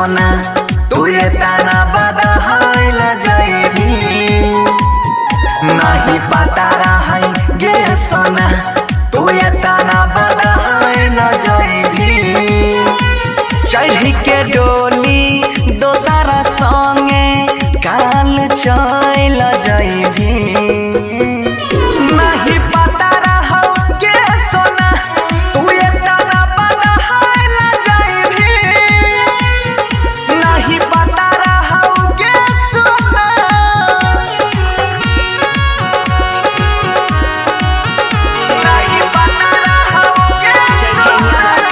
सोना तू ये ताना बदहाइल जाइबी नहीं पता रही गे सोना तू ये ताना बदहाइल जाइबी चढ़ी के डोली दोसरा संगे काल चल जाइबी नहीं पता रहो गे सोना तू ये ताना बदहाइल जाइबी नहीं पता रहो गे सोना नहीं पता रहो गे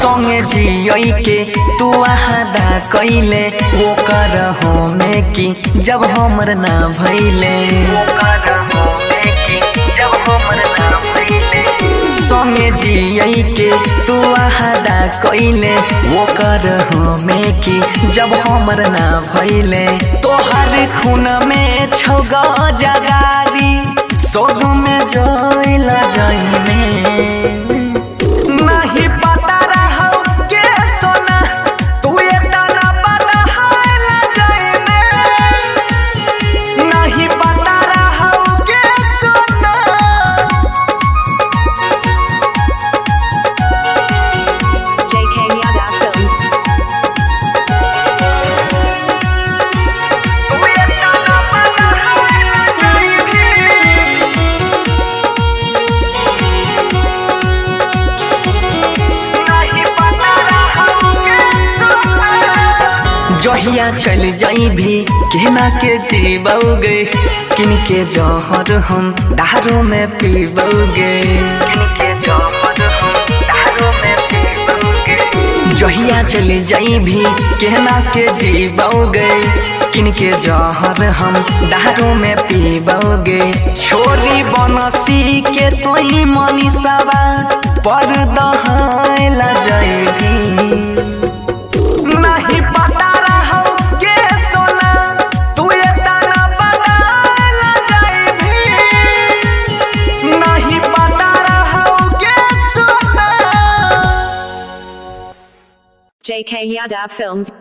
संगे जियई के तू आदा कैले वो कर में कि जब हमर ना भइले संगे जियई के तू आदा कैले वो कर में कि जब हमर ना भइले तोहर खून में छौग जगारी सोग में जइल जाइने नहीं पता रहो गे सोना तू ये ताना बदहाइल जाइबे नहीं पता रहो गे सोना JK Yadav Films. तू ये ताना बदहाइल जाइबे जहिया चल जाइबी केना के जीबोगे किन के जहर हम दारू में पीबोगे जहिया चल जाइबी केना के जीबोगे किन के जहर हम दारू में पीबोगे छोरी बनसी के तोई मनीषावा पर दहाइल जाइबी नहीं पता रहो गे सोना तू ये ताना बदहाइल जाइबी नहीं पता रहो गे सोना JK Yadav Films.